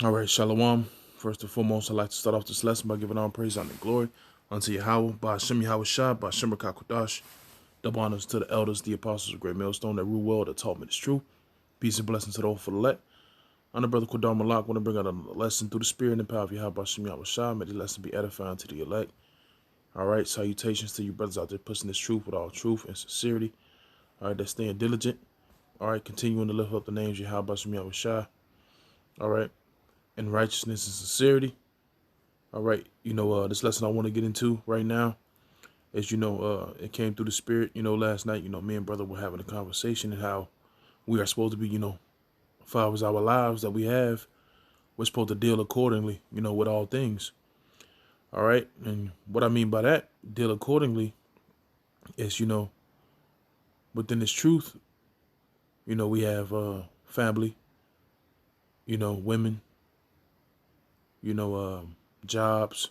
All right, Shalom. First and foremost, I'd like to start off this lesson by giving all praise, honor, and glory unto Yahweh, by Hashem Yahweh Shah, by Hashem Rakakwadash. Double honors to the elders, the apostles of Great Millstone, that rule well, that taught me this truth. Peace and blessings to the whole for the elect. I'm the brother Qadar Malak. Want to bring out a lesson through the spirit and the power of Yahweh, by Hashem Yahweh Shah. May the lesson be edifying to the elect. All right, salutations to you brothers out there pushing this truth with all truth and sincerity. All right, that's staying diligent. All right, continuing to lift up the names of Yahweh, by Hashem Yahweh Shah. All right, in righteousness and sincerity. All right, this lesson I want to get into right now is, it came through the spirit, last night, me and brother were having a conversation and how we are supposed to be, far as our lives that we have, we're supposed to deal accordingly, with all things. All right. And what I mean by that, deal accordingly is, within this truth, we have family, women, jobs,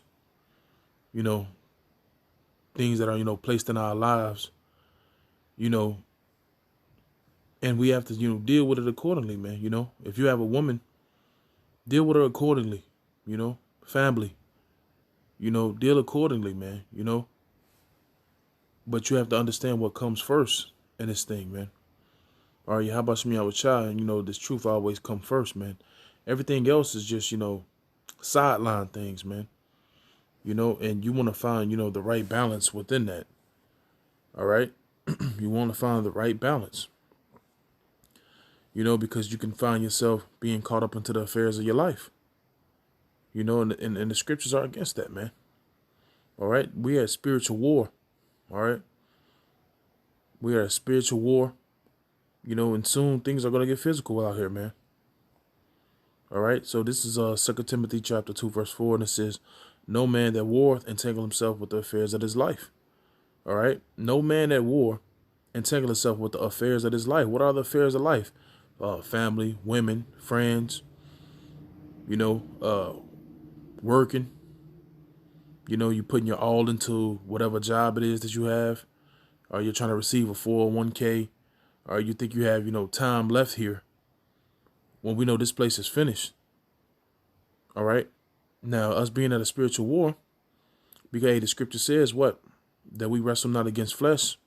things that are, placed in our lives, and we have to, deal with it accordingly, man. If you have a woman, deal with her accordingly, family, deal accordingly, man. But you have to understand what comes first in this thing, man. All right, how about some y'all with child? And, this truth always come first, man. Everything else is just, sideline things, man. And you want to find, the right balance within that. All right. You want to find the right balance, because you can find yourself being caught up into the affairs of your life, and the scriptures are against that, man. All right. We are at spiritual war. All right. We are at spiritual war, and soon things are going to get physical out here, man. All right. So this is 2 Timothy chapter 2, verse 4. And it says, no man that warreth entangle himself with the affairs of his life. All right. No man that war entangle himself with the affairs of his life. What are the affairs of life? Family, women, friends, working, you putting your all into whatever job it is that you have, or you're trying to receive a 401k, or you think you have, time left here when we know this place is finished. All right. Now, us being at a spiritual war, because hey, the scripture says what? That we wrestle not against flesh,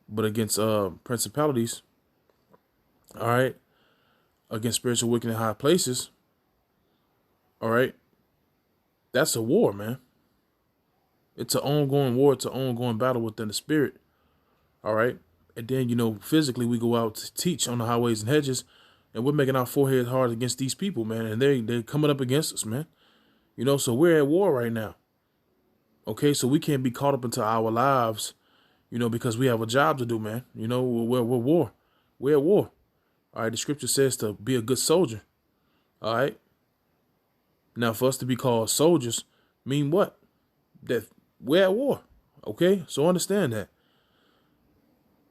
but against principalities. All right. Against spiritual wickedness in high places. All right. That's a war, man. It's an ongoing war. It's an ongoing battle within the spirit. All right. And then, physically, we go out to teach on the highways and hedges, and we're making our foreheads hard against these people, man. And they're coming up against us, man. So we're at war right now. Okay. So we can't be caught up into our lives, because we have a job to do, man. We're war. We're at war. All right. The scripture says to be a good soldier. All right. Now, for us to be called soldiers mean what? That we're at war. Okay. So understand that.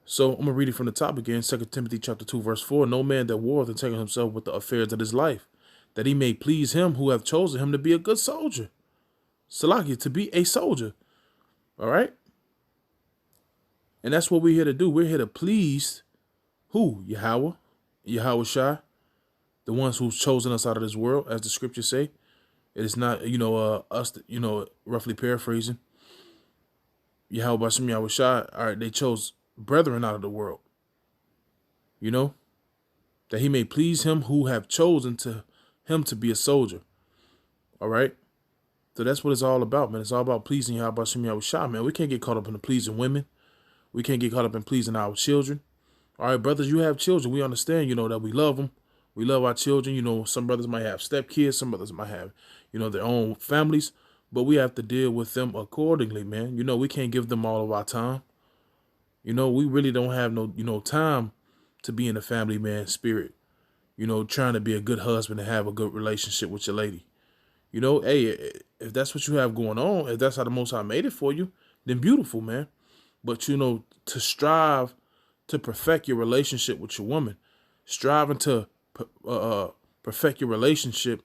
So I'm going to read it from the top again. 2 Timothy chapter 2, verse 4. No man that warreth entangle himself with the affairs of his life, that he may please him who hath chosen him to be a good soldier. Salakia, to be a soldier. All right. And that's what we're here to do. We're here to please who? Yahweh Shai, the ones who's chosen us out of this world, as the scriptures say. It is not, us, roughly paraphrasing. Yahweh Bashem Yahweh Shai, all right, they chose brethren out of the world. That he may please him who have chosen him to be a soldier. All right. So that's what it's all about, man. It's all about pleasing Yahweh Bashem Yahweh Shai, man. We can't get caught up in the pleasing women. We can't get caught up in pleasing our children. All right, brothers, you have children. We understand, that we love them. We love our children. Some brothers might have stepkids. Some brothers might have, their own families. But we have to deal with them accordingly, man. We can't give them all of our time. We really don't have no, time to be in the family man spirit. Trying to be a good husband and have a good relationship with your lady. Hey, if that's what you have going on, if that's how the Most High made it for you, then beautiful, man. But, to strive to perfect your relationship with your woman, striving to perfect your relationship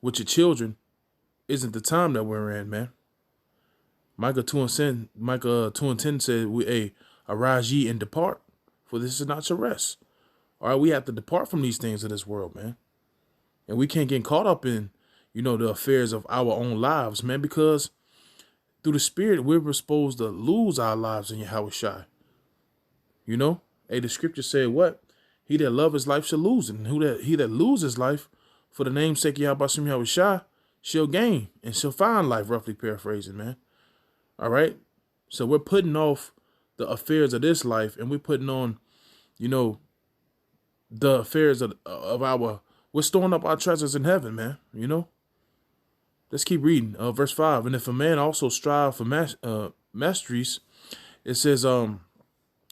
with your children isn't the time that we're in, man. Micah 2 and 10 said, arise ye and depart, for this is not your rest. All right, we have to depart from these things of this world, man. And we can't get caught up in, the affairs of our own lives, man, because through the Spirit, we're supposed to lose our lives in Yahweh Shai. Hey, the scripture said what? He that love his life shall lose it. And he that loses life for the name's sake of Yahweh Shai shall gain and shall find life, roughly paraphrasing, man. All right? So we're putting off the affairs of this life, and we're putting on, the affairs of we're storing up our treasures in heaven, man. Let's keep reading. Verse 5. And if a man also strive for masteries, it says,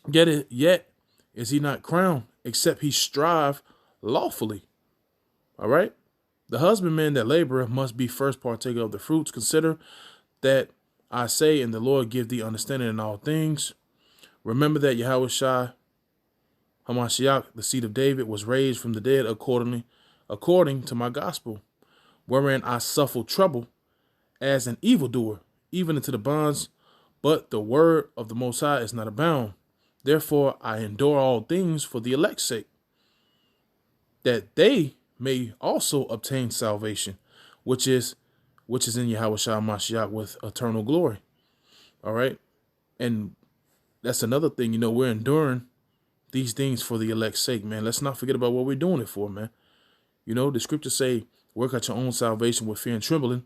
yet is he not crowned, except he strive lawfully. All right. The husbandman that laboreth must be first partaker of the fruits. Consider that I say, and the Lord give thee understanding in all things. Remember that Yahweh Shai, Hamashiach, the seed of David, was raised from the dead according to my gospel, wherein I suffered trouble as an evildoer, even into the bonds, but the word of the Most High is not abound. Therefore I endure all things for the elect's sake, that they may also obtain salvation, which is in Yahweh Shai Mashiach with eternal glory. All right. And that's another thing, we're enduring these things for the elect's sake, man. Let's not forget about what we're doing it for, man. The scriptures say, work out your own salvation with fear and trembling,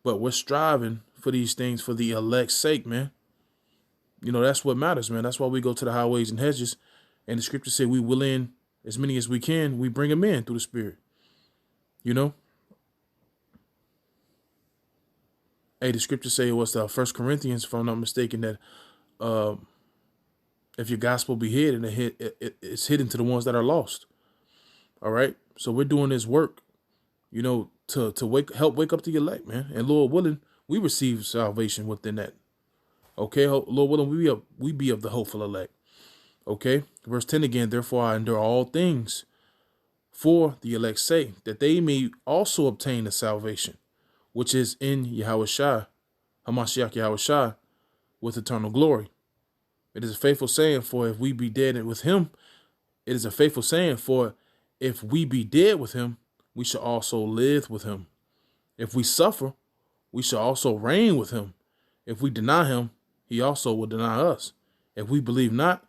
but we're striving for these things for the elect's sake, man. That's what matters, man. That's why we go to the highways and hedges. And the scriptures say we will in as many as we can. We bring them in through the Spirit. Hey, the scriptures say it was 1 Corinthians, if I'm not mistaken, that if your gospel be hid, and it's hidden to the ones that are lost. All right. So we're doing this work, to help wake up the elect, man. And Lord willing, we receive salvation within that. Okay, Lord willing, we be of the hopeful elect. Okay, verse 10 again. Therefore I endure all things for the elect's sake, that they may also obtain the salvation, which is in Yahweh Shai, Hamashiach Yahweh Shai, with eternal glory. It is a faithful saying, for if we be dead with him, it is a faithful saying, for if we be dead with him, we shall also live with him. If we suffer, we shall also reign with him. If we deny him, he also will deny us. If we believe not,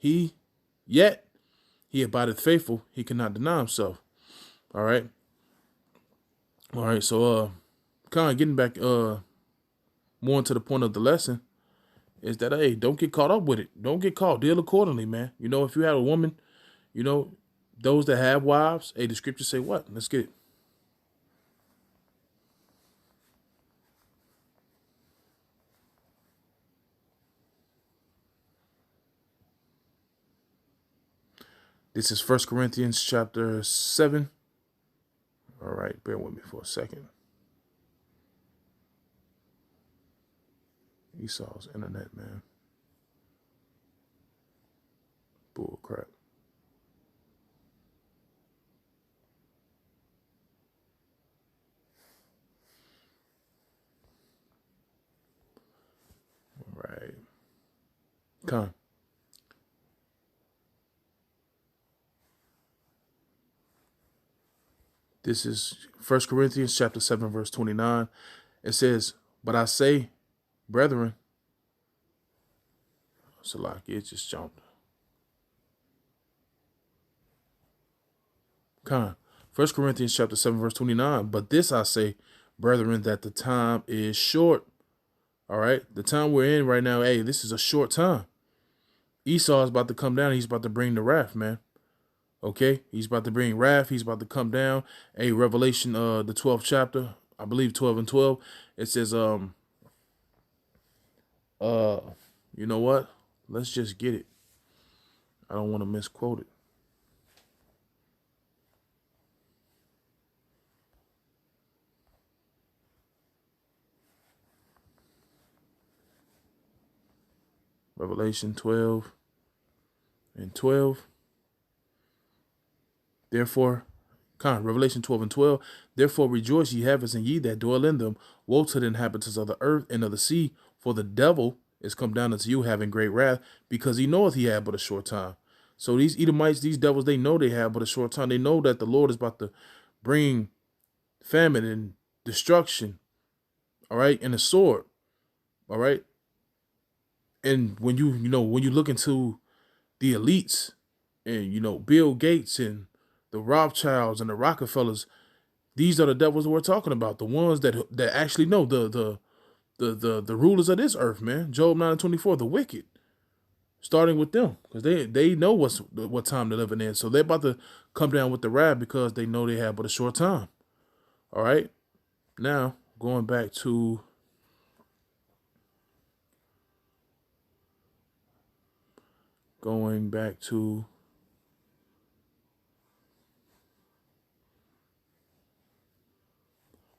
yet he abideth faithful, he cannot deny himself. All right. So kind of getting back more into the point of the lesson is that, hey, don't get caught up with it. Don't get caught. Deal accordingly, man. If you have a woman, those that have wives, hey, the scriptures say what? Let's get it. This is 1 Corinthians chapter 7. All right, bear with me for a second. Esau's internet, man. Bull crap. All right. Come. This is 1 Corinthians chapter 7, verse 29. It says, but I say, brethren, it just jumped. Come. 1 Corinthians chapter 7, verse 29. But this I say, brethren, that the time is short. All right. The time we're in right now, hey, this is a short time. Esau is about to come down. He's about to bring the wrath, man. Okay, he's about to bring wrath. He's about to come down. Hey, Revelation, the 12th chapter, I believe 12 and 12. It says, you know what? Let's just get it. I don't want to misquote it. Revelation 12 and 12. Therefore, Revelation 12 and 12. Therefore rejoice, ye heavens, and ye that dwell in them. Woe to the inhabitants of the earth and of the sea, for the devil is come down unto you, having great wrath, because he knoweth he had but a short time. So these Edomites, these devils, they know they have but a short time. They know that the Lord is about to bring famine and destruction, all right, and a sword, all right. And when when you look into the elites and Bill Gates and the Rothschilds and the Rockefellers, these are the devils we're talking about. The ones that actually know the rulers of this earth, man. Job 9:24, the wicked, starting with them, because they know what time they're living in. So they're about to come down with the wrath because they know they have but a short time. All right. Now going back to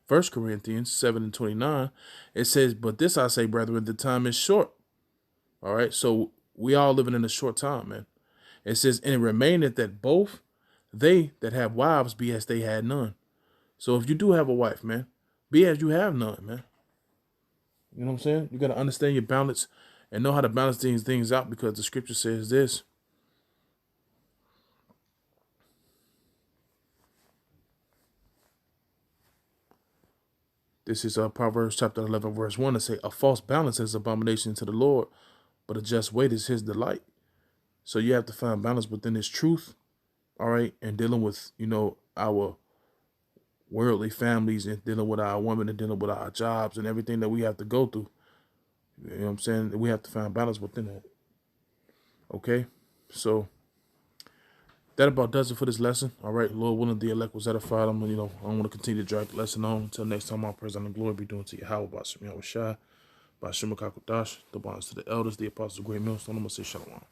First Corinthians 7:29, it says, "But this I say, brethren, the time is short." All right, so we all living in a short time, man. It says, "And it remaineth that both they that have wives be as they had none." So if you do have a wife, man, be as you have none, man. You know what I'm saying? You got to understand your balance and know how to balance these things out, because the scripture says this. This is Proverbs chapter 11, verse 1. To say, "A false balance is abomination to the Lord, but a just weight is his delight." So you have to find balance within his truth, all right, and dealing with, our worldly families, and dealing with our women, and dealing with our jobs and everything that we have to go through. You know what I'm saying? We have to find balance within that. Okay? So that about does it for this lesson. All right, Lord willing, the elect was edified. I want to continue to drag the lesson on. Until next time, all praise and glory be doing to Yahweh, by Shemiyah Shai, by Shemakakudash, the bonds to the elders, the apostles, great millstone. I'm going to say shalom.